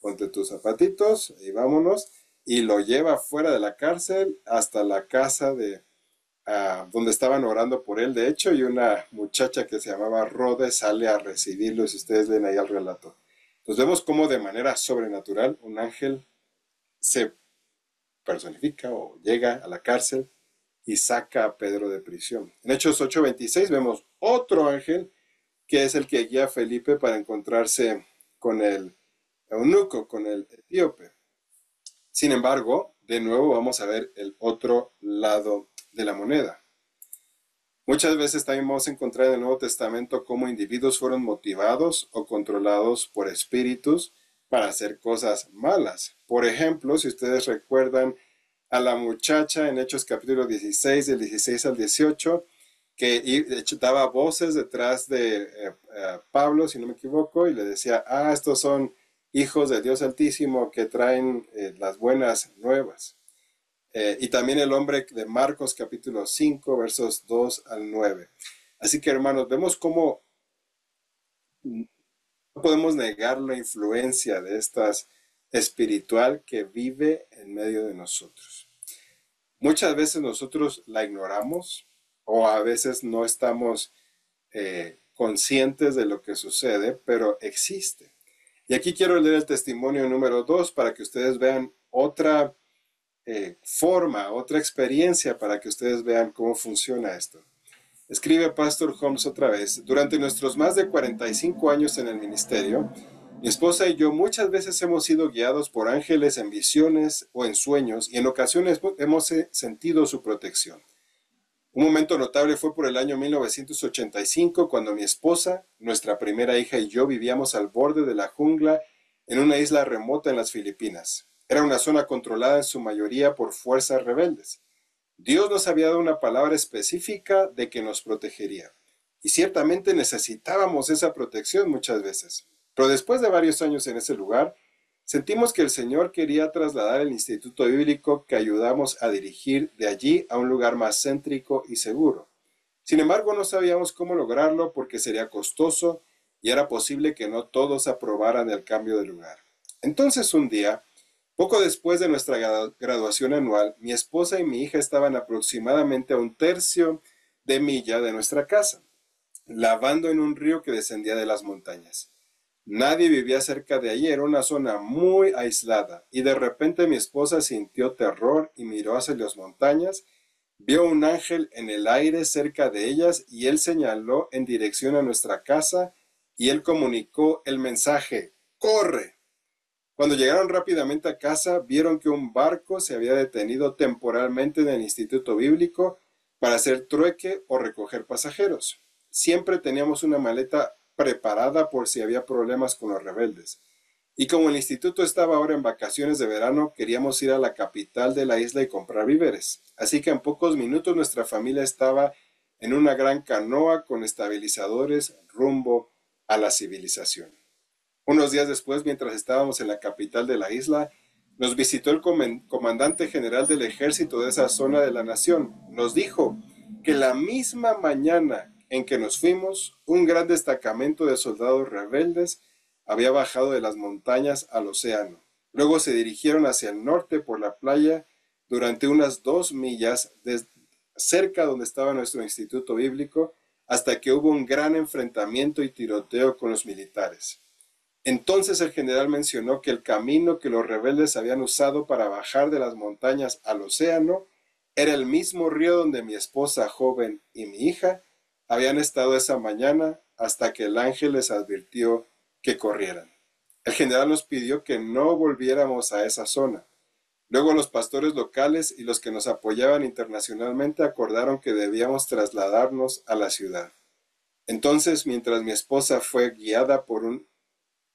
ponte tus zapatitos y vámonos, y lo lleva fuera de la cárcel hasta la casa donde estaban orando por él, de hecho, y una muchacha que se llamaba Rode sale a recibirlo, si ustedes ven ahí el relato. Entonces vemos cómo de manera sobrenatural un ángel se personifica o llega a la cárcel y saca a Pedro de prisión. En Hechos 8:26 vemos otro ángel que es el que guía a Felipe para encontrarse con el eunuco, con el etíope. Sin embargo, de nuevo vamos a ver el otro lado de la moneda. Muchas veces también vamos a encontrar en el Nuevo Testamento cómo individuos fueron motivados o controlados por espíritus para hacer cosas malas. Por ejemplo, si ustedes recuerdan a la muchacha en Hechos capítulo 16, del 16 al 18, que de hecho daba voces detrás de Pablo, si no me equivoco, y le decía, estos son hijos del Dios Altísimo que traen las buenas nuevas. Y también el hombre de Marcos capítulo 5, versos 2 al 9. Así que hermanos, vemos cómo no podemos negar la influencia de estas espiritual que vive en medio de nosotros. Muchas veces nosotros la ignoramos o a veces no estamos conscientes de lo que sucede, pero existe. Y aquí quiero leer el testimonio número 2 para que ustedes vean otra forma, otra experiencia para que ustedes vean cómo funciona esto. Escribe Pastor Holmes otra vez: durante nuestros más de 45 años en el ministerio, mi esposa y yo muchas veces hemos sido guiados por ángeles en visiones o en sueños y en ocasiones hemos sentido su protección. Un momento notable fue por el año 1985 cuando mi esposa, nuestra primera hija y yo vivíamos al borde de la jungla en una isla remota en las Filipinas. Era una zona controlada en su mayoría por fuerzas rebeldes. Dios nos había dado una palabra específica de que nos protegería. Y ciertamente necesitábamos esa protección muchas veces. Pero después de varios años en ese lugar, sentimos que el Señor quería trasladar el instituto bíblico que ayudamos a dirigir de allí a un lugar más céntrico y seguro. Sin embargo, no sabíamos cómo lograrlo porque sería costoso y era posible que no todos aprobaran el cambio de lugar. Entonces un día, poco después de nuestra graduación anual, mi esposa y mi hija estaban aproximadamente a 1/3 de milla de nuestra casa, lavando en un río que descendía de las montañas. Nadie vivía cerca de allí, era una zona muy aislada, y de repente mi esposa sintió terror y miró hacia las montañas, vio un ángel en el aire cerca de ellas y él señaló en dirección a nuestra casa y él comunicó el mensaje: ¡corre! Cuando llegaron rápidamente a casa, vieron que un barco se había detenido temporalmente en el Instituto Bíblico para hacer trueque o recoger pasajeros. Siempre teníamos una maleta preparada por si había problemas con los rebeldes. Y como el instituto estaba ahora en vacaciones de verano, queríamos ir a la capital de la isla y comprar víveres. Así que en pocos minutos nuestra familia estaba en una gran canoa con estabilizadores rumbo a la civilización. Unos días después, mientras estábamos en la capital de la isla, nos visitó el comandante general del ejército de esa zona de la nación. Nos dijo que la misma mañana en que nos fuimos, un gran destacamento de soldados rebeldes había bajado de las montañas al océano. Luego se dirigieron hacia el norte por la playa durante unas 2 millas cerca donde estaba nuestro instituto bíblico, hasta que hubo un gran enfrentamiento y tiroteo con los militares. Entonces el general mencionó que el camino que los rebeldes habían usado para bajar de las montañas al océano era el mismo río donde mi esposa joven y mi hija habían estado esa mañana hasta que el ángel les advirtió que corrieran. El general nos pidió que no volviéramos a esa zona. Luego los pastores locales y los que nos apoyaban internacionalmente acordaron que debíamos trasladarnos a la ciudad. Entonces, mientras mi esposa fue guiada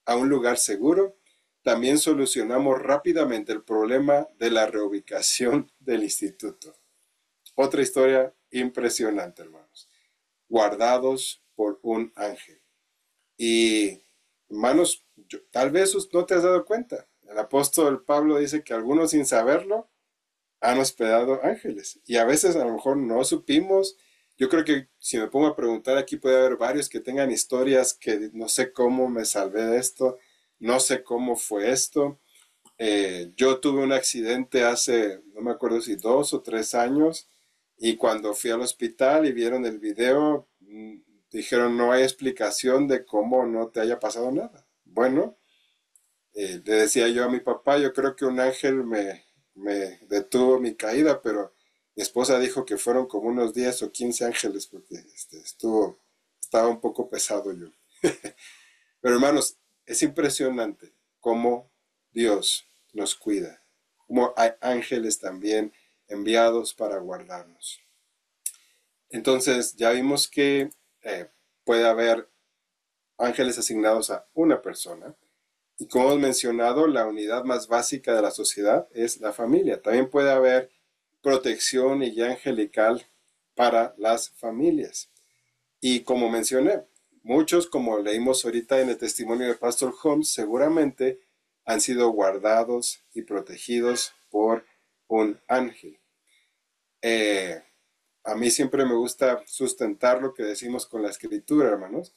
a un lugar seguro, también solucionamos rápidamente el problema de la reubicación del instituto. Otra historia impresionante, hermanos. Guardados por un ángel. Y, hermanos, tal vez no te has dado cuenta. El apóstol Pablo dice que algunos sin saberlo han hospedado ángeles. Y a veces a lo mejor no supimos. Yo creo que si me pongo a preguntar aquí puede haber varios que tengan historias que no sé cómo me salvé de esto, no sé cómo fue esto. Yo tuve un accidente hace, no me acuerdo si 2 o 3 años, y cuando fui al hospital y vieron el video, dijeron no hay explicación de cómo no te haya pasado nada. Bueno, le decía yo a mi papá, yo creo que un ángel me detuvo mi caída, pero mi esposa dijo que fueron como unos 10 o 15 ángeles porque estaba un poco pesado yo. Pero hermanos, es impresionante cómo Dios nos cuida, cómo hay ángeles también enviados para guardarnos. Entonces ya vimos que puede haber ángeles asignados a una persona Y como hemos mencionado, la unidad más básica de la sociedad es la familia. También puede haber protección y guía angelical para las familias. Y como mencioné, muchos, como leímos ahorita en el testimonio de Pastor Holmes, seguramente han sido guardados y protegidos por un ángel. A mí siempre me gusta sustentar lo que decimos con la escritura, hermanos.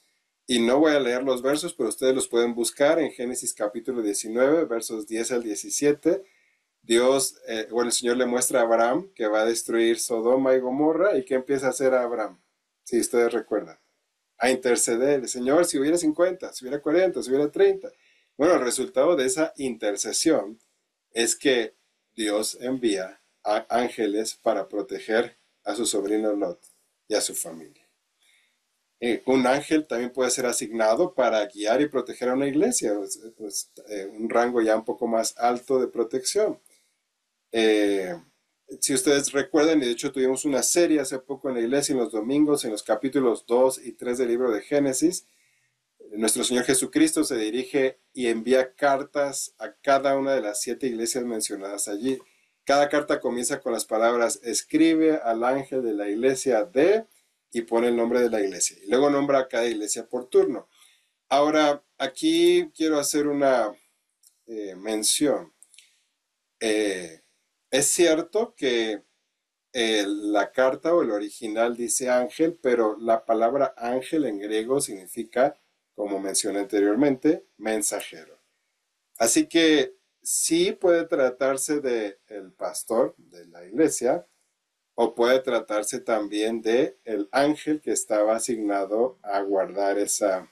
Y no voy a leer los versos, pero ustedes los pueden buscar en Génesis capítulo 19, versos 10 al 17. Dios, el Señor le muestra a Abraham que va a destruir Sodoma y Gomorra. ¿Y qué empieza a hacer Abraham? Si ustedes recuerdan. A interceder. Señor, si hubiera 50, si hubiera 40, si hubiera 30. Bueno, el resultado de esa intercesión es que Dios envía a ángeles para proteger a su sobrino Lot y a su familia. Un ángel también puede ser asignado para guiar y proteger a una iglesia, un rango ya un poco más alto de protección. Si ustedes recuerdan, y de hecho tuvimos una serie hace poco en la iglesia en los domingos, en los capítulos 2 y 3 del libro de Génesis, nuestro Señor Jesucristo se dirige y envía cartas a cada una de las 7 iglesias mencionadas allí. Cada carta comienza con las palabras: escribe al ángel de la iglesia de, y pone el nombre de la iglesia. Y luego nombra a cada iglesia por turno. Ahora, aquí quiero hacer una mención. Es cierto que la carta o el original dice ángel, pero la palabra ángel en griego significa, como mencioné anteriormente, mensajero. Así que sí puede tratarse de el pastor de la iglesia, o puede tratarse también de el ángel que estaba asignado a guardar esa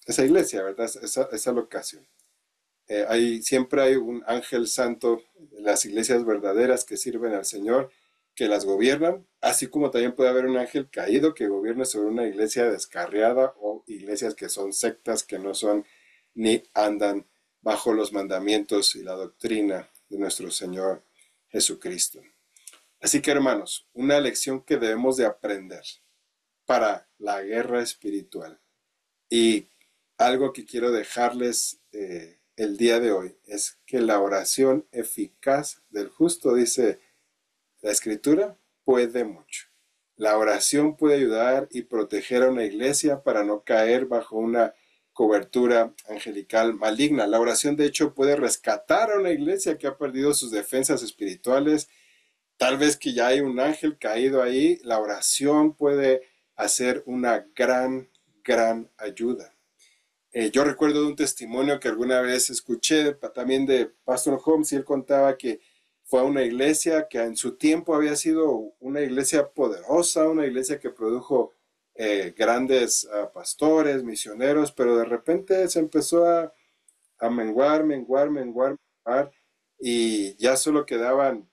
iglesia, ¿verdad? Esa locación. Siempre hay un ángel santo en las iglesias verdaderas que sirven al Señor, que las gobiernan, así como también puede haber un ángel caído que gobierne sobre una iglesia descarriada o iglesias que son sectas, que no son ni andan bajo los mandamientos y la doctrina de nuestro Señor Jesucristo. Así que, hermanos, una lección que debemos de aprender para la guerra espiritual, y algo que quiero dejarles el día de hoy, es que la oración eficaz del justo, dice la Escritura, puede mucho. La oración puede ayudar y proteger a una iglesia para no caer bajo una cobertura angelical maligna. La oración, de hecho, puede rescatar a una iglesia que ha perdido sus defensas espirituales. Tal vez que ya hay un ángel caído ahí, la oración puede hacer una gran ayuda. Yo recuerdo de un testimonio que alguna vez escuché también de Pastor Holmes, y él contaba que fue a una iglesia que en su tiempo había sido una iglesia poderosa, una iglesia que produjo grandes pastores, misioneros, pero de repente se empezó a menguar, y ya solo quedaban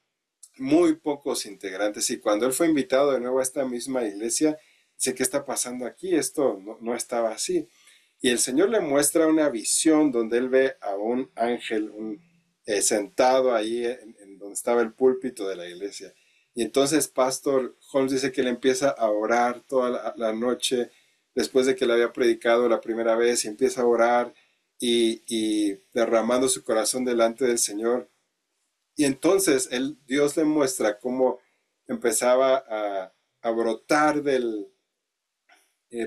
muy pocos integrantes. Y cuando él fue invitado de nuevo a esta misma iglesia, dice: ¿qué está pasando aquí? Esto no estaba así. Y el Señor le muestra una visión donde él ve a un ángel sentado ahí en donde estaba el púlpito de la iglesia. Y entonces Pastor Holmes dice que él empieza a orar toda la noche después de que le había predicado la primera vez, y empieza a orar y derramando su corazón delante del Señor. Y entonces Dios le muestra cómo empezaba a brotar del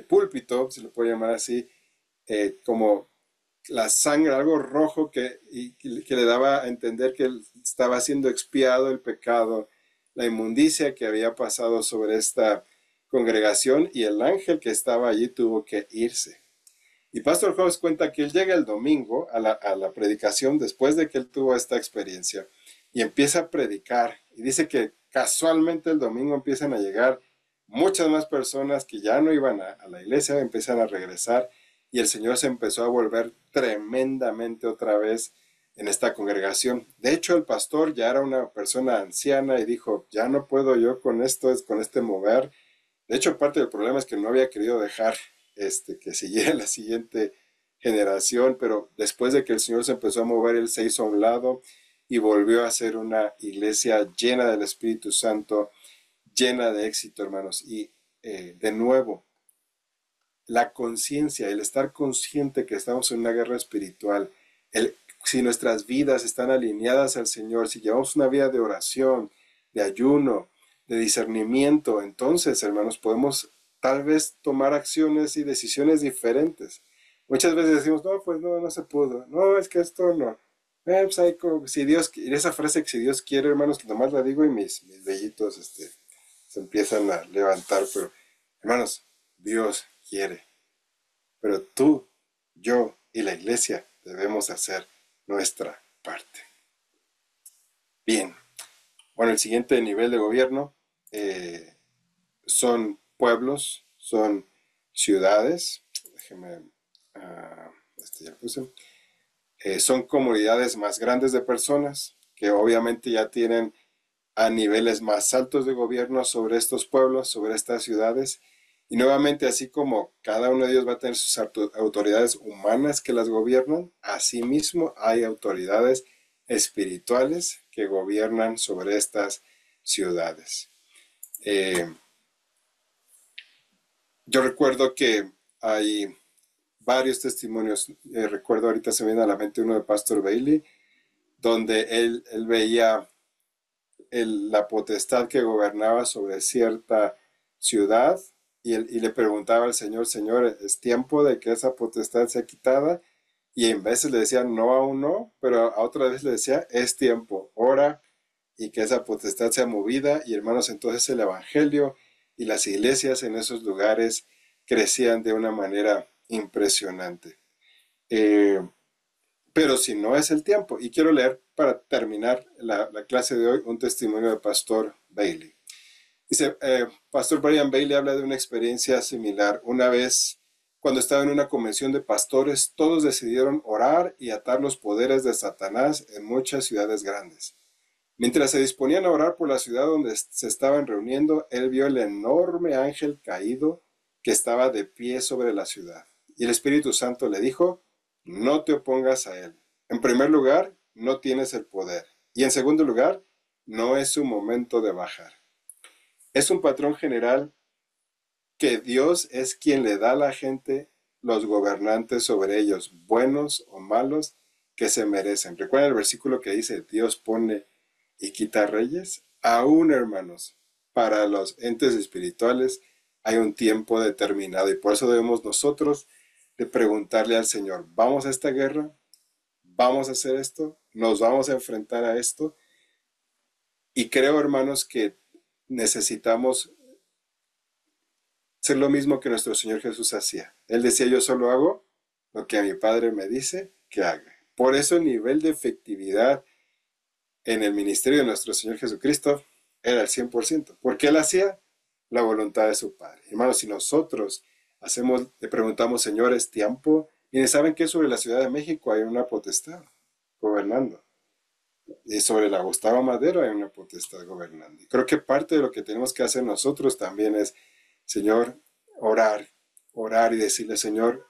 púlpito, se lo puede llamar así, como la sangre, algo rojo que le daba a entender que él estaba siendo expiado el pecado, la inmundicia que había pasado sobre esta congregación, y el ángel que estaba allí tuvo que irse. Y Pastor Hobbes cuenta que él llega el domingo a la predicación después de que él tuvo esta experiencia, y empieza a predicar, y dice que casualmente el domingo empiezan a llegar muchas más personas que ya no iban a la iglesia, empiezan a regresar, y el Señor se empezó a volver tremendamente otra vez en esta congregación. De hecho, el pastor ya era una persona anciana y dijo: ya no puedo yo con esto, con este mover. De hecho, parte del problema es que no había querido dejar que siguiera la siguiente generación, pero después de que el Señor se empezó a mover, él se hizo a un lado y volvió a ser una iglesia llena del Espíritu Santo, llena de éxito, hermanos. Y de nuevo, la conciencia, el estar consciente que estamos en una guerra espiritual, si nuestras vidas están alineadas al Señor, si llevamos una vida de oración, de ayuno, de discernimiento, entonces, hermanos, podemos tal vez tomar acciones y decisiones diferentes. Muchas veces decimos, no, pues no se pudo. No, es que esto no. Pues hay si Dios, y esa frase que si Dios quiere, hermanos, nomás la digo y mis vellitos se empiezan a levantar. Pero, hermanos, Dios quiere. Pero tú, yo y la iglesia debemos hacer nuestra parte. Bien. Bueno, el siguiente nivel de gobierno son pueblos, son ciudades. Déjeme, ya lo puse. Son comunidades más grandes de personas que obviamente ya tienen a niveles más altos de gobierno sobre estos pueblos, sobre estas ciudades. Y nuevamente, así como cada uno de ellos va a tener sus autoridades humanas que las gobiernan, asimismo hay autoridades espirituales que gobiernan sobre estas ciudades. Yo recuerdo que hay varios testimonios. Recuerdo ahorita se me viene a la mente uno de Pastor Bailey, donde él veía la potestad que gobernaba sobre cierta ciudad y le preguntaba al Señor, Señor, ¿es tiempo de que esa potestad sea quitada? Y en veces le decía, no, aún no, pero a otra vez le decía, es tiempo, ora y que esa potestad sea movida. Y hermanos, entonces el evangelio y las iglesias en esos lugares crecían de una manera impresionante. Pero si no es el tiempo, y quiero leer para terminar la clase de hoy un testimonio de Pastor Bailey. Dice, Pastor Brian Bailey habla de una experiencia similar. Una vez, cuando estaba en una convención de pastores, todos decidieron orar y atar los poderes de Satanás en muchas ciudades grandes. Mientras se disponían a orar por la ciudad donde se estaban reuniendo, él vio el enorme ángel caído que estaba de pie sobre la ciudad. Y el Espíritu Santo le dijo, no te opongas a él. En primer lugar, no tienes el poder. Y en segundo lugar, no es su momento de bajar. Es un patrón general que Dios es quien le da a la gente los gobernantes sobre ellos, buenos o malos, que se merecen. ¿Recuerdan el versículo que dice, Dios pone y quita reyes? Aún, hermanos, para los entes espirituales hay un tiempo determinado y por eso debemos nosotros de preguntarle al Señor, ¿vamos a esta guerra? ¿Vamos a hacer esto? ¿Nos vamos a enfrentar a esto? Y creo, hermanos, que necesitamos hacer lo mismo que nuestro Señor Jesús hacía. Él decía, yo solo hago lo que a mi Padre me dice que haga. Por eso el nivel de efectividad en el ministerio de nuestro Señor Jesucristo era el 100%, porque Él hacía la voluntad de su Padre. Hermanos, si nosotros le preguntamos, Señor, ¿es tiempo? Y saben que sobre la Ciudad de México hay una potestad gobernando. Y sobre la Gustavo Madero hay una potestad gobernando. Y creo que parte de lo que tenemos que hacer nosotros también es, Señor, orar y decirle, Señor,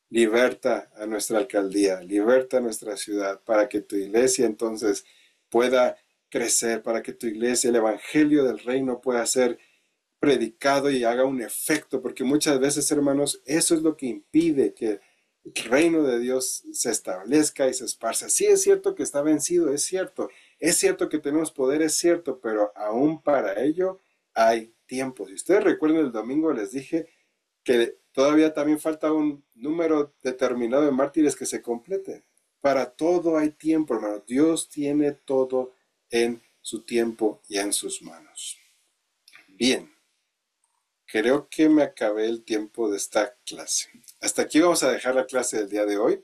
liberta a nuestra alcaldía, liberta a nuestra ciudad, para que tu iglesia entonces pueda crecer, para que tu iglesia, el evangelio del reino pueda ser predicado y haga un efecto, porque muchas veces, hermanos, eso es lo que impide que el reino de Dios se establezca y se esparza. Sí, es cierto que está vencido, es cierto que tenemos poder, es cierto, pero aún para ello hay tiempo. Si ustedes recuerdan, el domingo les dije que todavía también falta un número determinado de mártires que se complete. Para todo hay tiempo, hermano. Dios tiene todo en su tiempo y en sus manos. Bien. Creo que me acabé el tiempo de esta clase. Hasta aquí vamos a dejar la clase del día de hoy.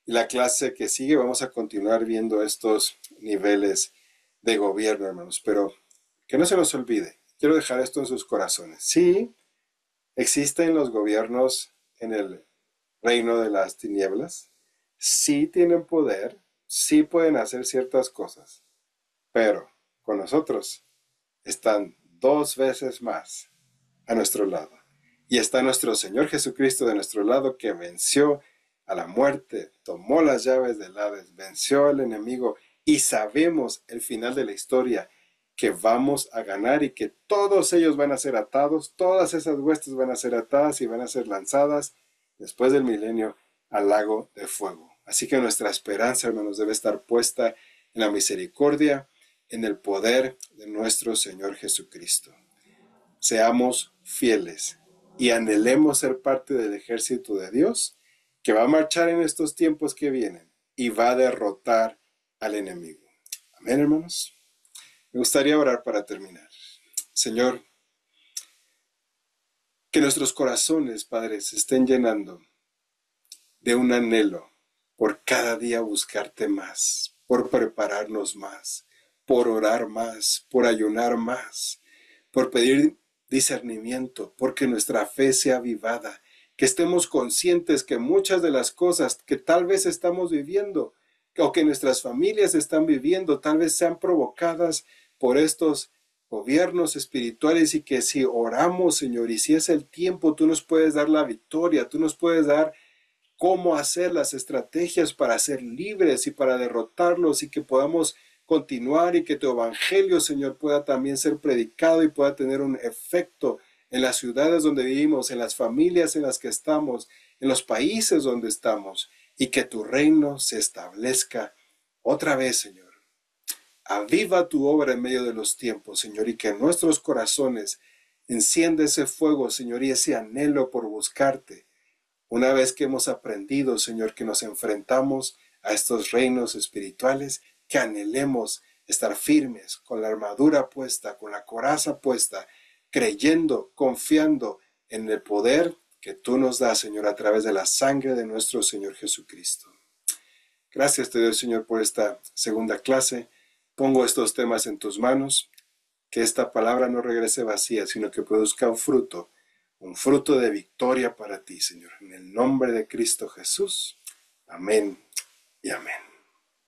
Y la clase que sigue vamos a continuar viendo estos niveles de gobierno, hermanos. Pero que no se nos olvide. Quiero dejar esto en sus corazones. Sí, existen los gobiernos en el reino de las tinieblas. Sí tienen poder. Sí pueden hacer ciertas cosas. Pero con nosotros están 2 veces más a nuestro lado. Y está nuestro Señor Jesucristo de nuestro lado, que venció a la muerte, tomó las llaves del Hades, venció al enemigo, y sabemos el final de la historia, que vamos a ganar y que todos ellos van a ser atados, todas esas huestes van a ser atadas y van a ser lanzadas después del milenio al lago de fuego. Así que nuestra esperanza, hermanos, debe estar puesta en la misericordia, en el poder de nuestro Señor Jesucristo. Seamos fieles y anhelemos ser parte del ejército de Dios que va a marchar en estos tiempos que vienen y va a derrotar al enemigo. Amén, hermanos. Me gustaría orar para terminar. Señor, que nuestros corazones, Padre, se estén llenando de un anhelo por cada día buscarte más, por prepararnos más, por orar más, por ayunar más, por pedir discernimiento, porque nuestra fe sea avivada, que estemos conscientes que muchas de las cosas que tal vez estamos viviendo o que nuestras familias están viviendo, tal vez sean provocadas por estos gobiernos espirituales, y que si oramos, Señor, y si es el tiempo, tú nos puedes dar la victoria, tú nos puedes dar cómo hacer las estrategias para ser libres y para derrotarlos, y que podamos continuar y que tu evangelio, Señor, pueda también ser predicado y pueda tener un efecto en las ciudades donde vivimos, en las familias en las que estamos, en los países donde estamos, y que tu reino se establezca otra vez, Señor. Aviva tu obra en medio de los tiempos, Señor, y que en nuestros corazones encienda ese fuego, Señor, y ese anhelo por buscarte. Una vez que hemos aprendido, Señor, que nos enfrentamos a estos reinos espirituales, que anhelemos estar firmes, con la armadura puesta, con la coraza puesta, creyendo, confiando en el poder que tú nos das, Señor, a través de la sangre de nuestro Señor Jesucristo. Gracias te doy, Señor, por esta segunda clase. Pongo estos temas en tus manos, que esta palabra no regrese vacía, sino que produzca un fruto de victoria para ti, Señor. En el nombre de Cristo Jesús. Amén y amén.